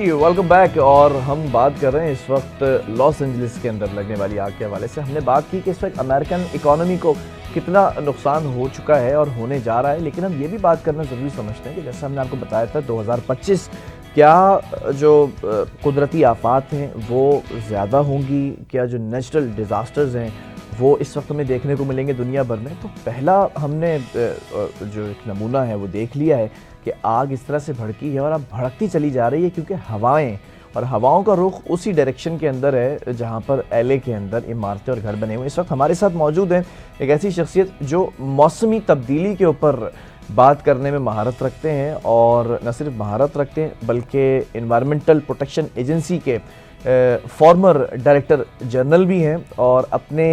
जी welcome back. और हम बात कर रहे हैं इस वक्त लॉस एंजलिस के अंदर लगने वाली आग के हवाले से। हमने बात की कि इस वक्त अमेरिकन इकोनॉमी को कितना नुकसान हो चुका है और होने जा रहा है, लेकिन हम ये भी बात करना ज़रूरी समझते हैं कि जैसा हमने आपको बताया था 2025 क्या जो कुदरती आफात हैं वो ज़्यादा होंगी, क्या जो नेचुरल डिज़ास्टर्स हैं वो इस वक्त हमें देखने को मिलेंगे दुनिया भर में। तो पहला हमने जो एक नमूना है वो देख लिया है कि आग इस तरह से भड़की है और अब भड़कती चली जा रही है क्योंकि हवाएं और हवाओं का रुख उसी डायरेक्शन के अंदर है जहां पर एलए के अंदर इमारतें और घर बने हुए हैं। इस वक्त हमारे साथ मौजूद हैं एक ऐसी शख्सियत जो मौसमी तब्दीली के ऊपर बात करने में महारत रखते हैं, और न सिर्फ महारत रखते हैं बल्कि एनवायरमेंटल प्रोटेक्शन एजेंसी के फॉर्मर डायरेक्टर जनरल भी हैं और अपने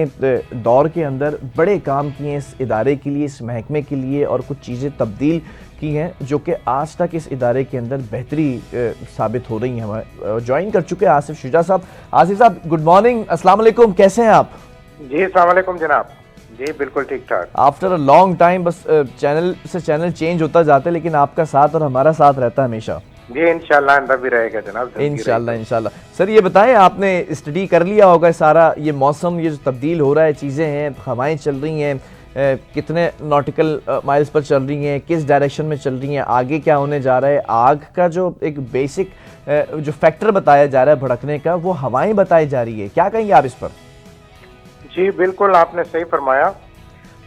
दौर के अंदर बड़े काम किए हैं इस इदारे के लिए, इस महकमे के लिए, और कुछ चीज़ें तब्दील की हैं जो कि आज तक इस इदारे के अंदर बेहतरी साबित हो रही हैं। हमारे ज्वाइन कर चुके हैं आसिफ शुजा साहब। आसिफ साहब गुड मॉर्निंग, अस्सलाम वालेकुम, कैसे हैं आप? जी अस्सलाम वालेकुम जनाब। जी बिल्कुल ठीक ठाक। आफ्टर अ लॉन्ग टाइम बस चैनल से चैनल चेंज होता जाता है, लेकिन आपका साथ और हमारा साथ रहता है हमेशा। जी इंशाल्लाह अंदर भी रहेगा जनाब, इंशाल्लाह इंशाल्लाह। सर ये बताएं, आपने स्टडी कर लिया होगा सारा ये मौसम, ये जो तब्दील हो रहा है, चीज़ें हैं, हवाएं चल रही हैं, कितने नॉटिकल माइल्स पर चल रही हैं, किस डायरेक्शन में चल रही हैं, आगे क्या होने जा रहा है। आग का जो एक बेसिक जो फैक्टर बताया जा रहा है भड़कने का, वो हवाएं बताई जा रही है, क्या कहेंगे आप इस पर? जी बिल्कुल आपने सही फरमाया।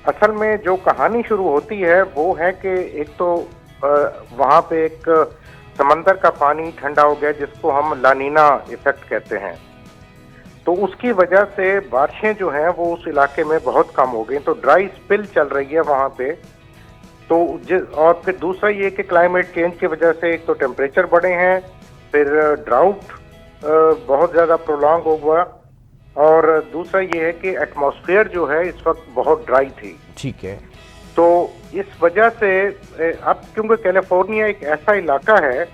असल में जो कहानी शुरू होती है वो है कि एक तो वहाँ पे एक समंदर का पानी ठंडा हो गया जिसको हम लानीना इफेक्ट कहते हैं, तो उसकी वजह से बारिशें जो हैं वो उस इलाके में बहुत कम हो गई, तो ड्राई स्पिल चल रही है वहाँ पे। तो और फिर दूसरा ये कि क्लाइमेट चेंज की वजह से एक तो टेम्परेचर बढ़े हैं, फिर ड्राउट बहुत ज़्यादा प्रोलॉन्ग हो गया, और दूसरा ये है कि एटमॉस्फेयर जो है इस वक्त बहुत ड्राई थी। ठीक है। तो इस वजह से अब क्योंकि कैलिफोर्निया एक ऐसा इलाका है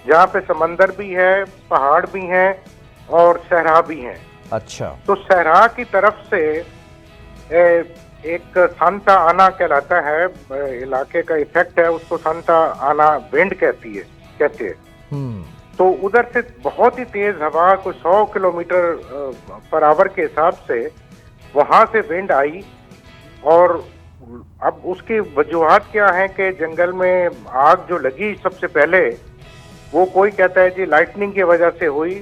जहाँ पे समंदर भी है, पहाड़ भी हैं और सहरा भी हैं। अच्छा। तो सहरा की तरफ से एक सांता आना कहलाता है इलाके का इफेक्ट है, उसको सांता आना विंड कहते हैं। तो उधर से बहुत ही तेज हवा, कुछ 100 किलोमीटर पर आवर के हिसाब से वहां से विंड आई, और अब उसकी वजूहात क्या है कि जंगल में आग जो लगी सबसे पहले, वो कोई कहता है जी लाइटनिंग की वजह से हुई,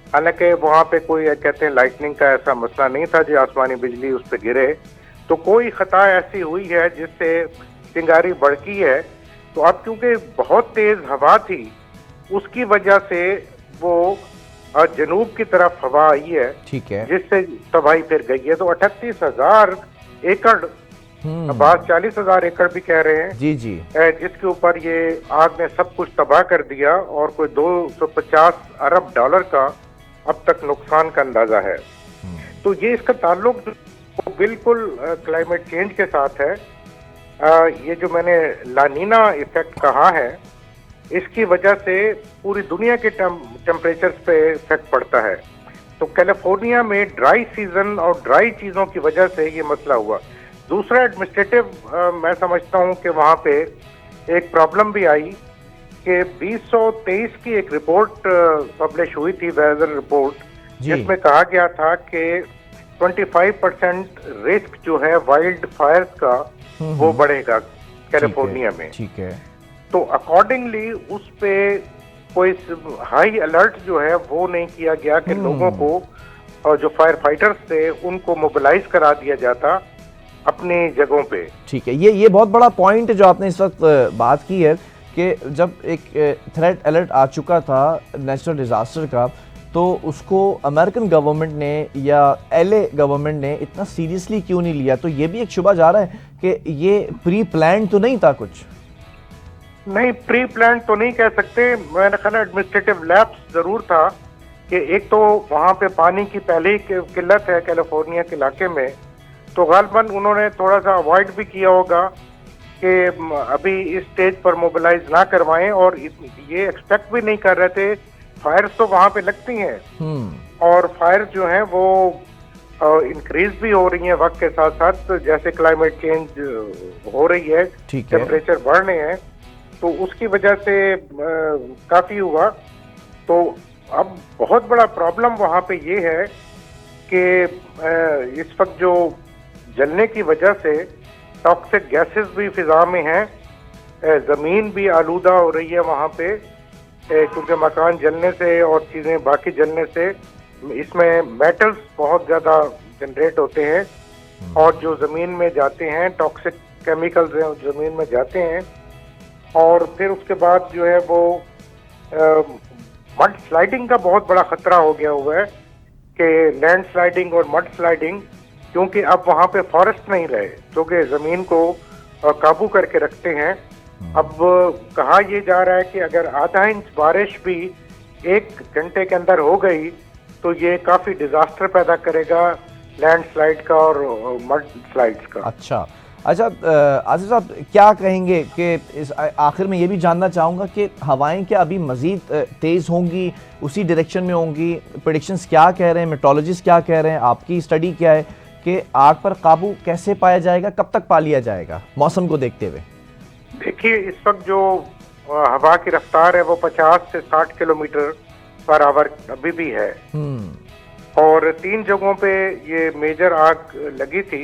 हालांकि वहाँ पे कोई कहते हैं लाइटनिंग का ऐसा मसला नहीं था जो आसमानी बिजली उस पर गिरे, तो कोई खता ऐसी हुई है जिससे चिंगारी भड़की है। तो अब क्योंकि बहुत तेज हवा थी उसकी वजह से वो जनूब की तरफ हवा आई है, ठीक है, जिससे तबाही फिर गई है। तो 38,000 एकड़, बाद 40,000 एकड़ भी कह रहे हैं जी जी, जिसके ऊपर ये आग ने सब कुछ तबाह कर दिया, और कोई 250 अरब डॉलर का अब तक नुकसान का अंदाजा है। तो ये इसका ताल्लुक तो बिल्कुल क्लाइमेट चेंज के साथ है। ये जो मैंने लानीना इफेक्ट कहा है, इसकी वजह से पूरी दुनिया के टेम्परेचर पे इफेक्ट पड़ता है। तो कैलिफोर्निया में ड्राई सीजन और ड्राई चीज़ों की वजह से ये मसला हुआ। दूसरा एडमिनिस्ट्रेटिव मैं समझता हूँ कि वहाँ पे एक प्रॉब्लम भी आई कि 2023 की एक रिपोर्ट पब्लिश हुई थी, वेदर रिपोर्ट, जिसमें कहा गया था कि 25% रिस्क जो है वाइल्ड फायर्स का वो बढ़ेगा कैलिफोर्निया में। ठीक है। तो अकॉर्डिंगली उस पे कोई हाई अलर्ट जो है वो नहीं किया गया कि लोगों को, और जो फायर फाइटर्स थे उनको मोबिलाइज करा दिया जाता अपनी जगहों पे। ठीक है, ये बहुत बड़ा पॉइंट है जो आपने इस वक्त बात की है कि जब एक थ्रेट अलर्ट आ चुका था नेचुरल डिजास्टर का, तो उसको अमेरिकन गवर्नमेंट ने या एलए गवर्नमेंट ने इतना सीरियसली क्यों नहीं लिया? तो ये भी एक शुबा जा रहा है कि ये प्री प्लान तो नहीं था कुछ। नहीं, प्री प्लान तो नहीं कह सकते, मैंने ख्याल एडमिनिस्ट्रेटिव लैप्स जरूर था कि एक तो वहाँ पे पानी की पहले ही किल्लत है कैलिफोर्निया के इलाके में, तो गालबन उन्होंने थोड़ा सा अवॉइड भी किया होगा कि अभी इस स्टेज पर मोबिलाइज ना करवाएं, और ये एक्सपेक्ट भी नहीं कर रहे थे। फायर्स तो वहाँ पे लगती हैं और फायर जो है वो इंक्रीज भी हो रही है वक्त के साथ साथ, जैसे क्लाइमेट चेंज हो रही है, टेम्परेचर बढ़ रहे हैं, तो उसकी वजह से काफी हुआ। तो अब बहुत बड़ा प्रॉब्लम वहाँ पे ये है कि इस वक्त जो जलने की वजह से टॉक्सिक गैसेस भी फिजा में हैं, ज़मीन भी आलूदा हो रही है वहाँ पे, क्योंकि मकान जलने से और चीज़ें बाकी जलने से इसमें मेटल्स बहुत ज़्यादा जनरेट होते हैं और जो ज़मीन में जाते हैं, टॉक्सिक केमिकल्स हैं ज़मीन में जाते हैं, और फिर उसके बाद जो है वो मड स्लाइडिंग का बहुत बड़ा खतरा हो गया हुआ है कि लैंड स्लाइडिंग और मड स्लाइडिंग, क्योंकि अब वहाँ पे फॉरेस्ट नहीं रहे जो कि ज़मीन को काबू करके रखते हैं। अब कहा यह जा रहा है कि अगर आधा इंच बारिश भी 1 घंटे के अंदर हो गई तो ये काफ़ी डिजास्टर पैदा करेगा लैंडस्लाइड का और मड स्लाइड्स का। अच्छा, आसिफ साहब क्या कहेंगे कि इस आखिर में ये भी जानना चाहूँगा कि हवाएं क्या अभी मज़ीद तेज़ होंगी, उसी डायरेक्शन में होंगी? प्रेडिक्शंस क्या कह रहे हैं, मेट्रोलॉजिस्ट क्या कह रहे हैं, आपकी स्टडी क्या है कि आग पर काबू कैसे पाया जाएगा, कब तक पा लिया जाएगा मौसम को देखते हुए? देखिए, इस वक्त जो हवा की रफ्तार है वो 50 से 60 किलोमीटर पर आवर अभी भी है, और 3 जगहों पे ये मेजर आग लगी थी।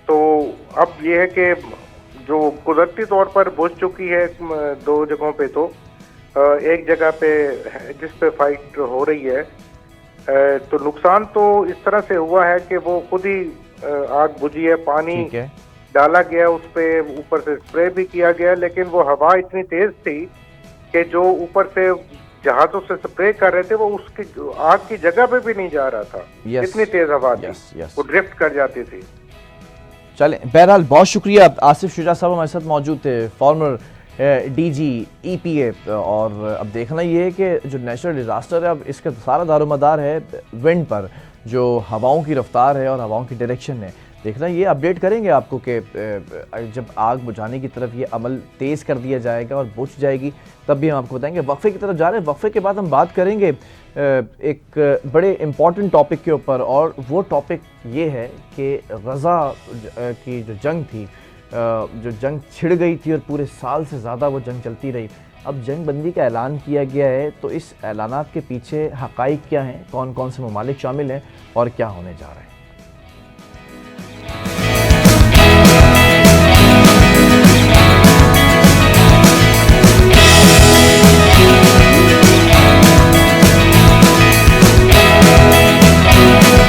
तो अब ये है कि जो कुदरती तौर पर बुझ चुकी है 2 जगहों पे, तो एक जगह पे जिस पे फाइट हो रही है, तो नुकसान तो इस तरह से हुआ है कि वो खुद ही आग बुझी है, पानी डाला गया उस पे, ऊपर से स्प्रे भी किया गया, लेकिन वो हवा इतनी तेज थी कि जो ऊपर से जहाजों से स्प्रे कर रहे थे वो उसकी आग की जगह पे भी नहीं जा रहा था। इतनी तेज हवा थी, वो ड्रिफ्ट कर जाती थी। चलें, बहरहाल बहुत शुक्रिया। आसिफ शुजा साहब हमारे साथ मौजूद थे, फॉर्मर डीजी EPA, और अब देखना ये है कि जो नेचुरल डिज़ास्टर है अब इसका सारा दारोमदार है विंड पर, जो हवाओं की रफ्तार है और हवाओं की डायरेक्शन है। देखना ये अपडेट करेंगे आपको कि जब आग बुझाने की तरफ ये अमल तेज़ कर दिया जाएगा और बुझ जाएगी तब भी हम आपको बताएंगे। वक्फे की तरफ जा रहे हैं, वक्फे के बाद हम बात करेंगे एक बड़े इम्पॉर्टेंट टॉपिक के ऊपर, और वो टॉपिक ये है कि गज़ा की जो जंग थी, जो जंग छिड़ गई थी और पूरे साल से ज़्यादा वो जंग चलती रही, अब जंग बंदी का ऐलान किया गया है। तो इस ऐलानात के पीछे हक़ाइक़ क्या हैं, कौन कौन से ममालिक शामिल हैं और क्या होने जा रहा है?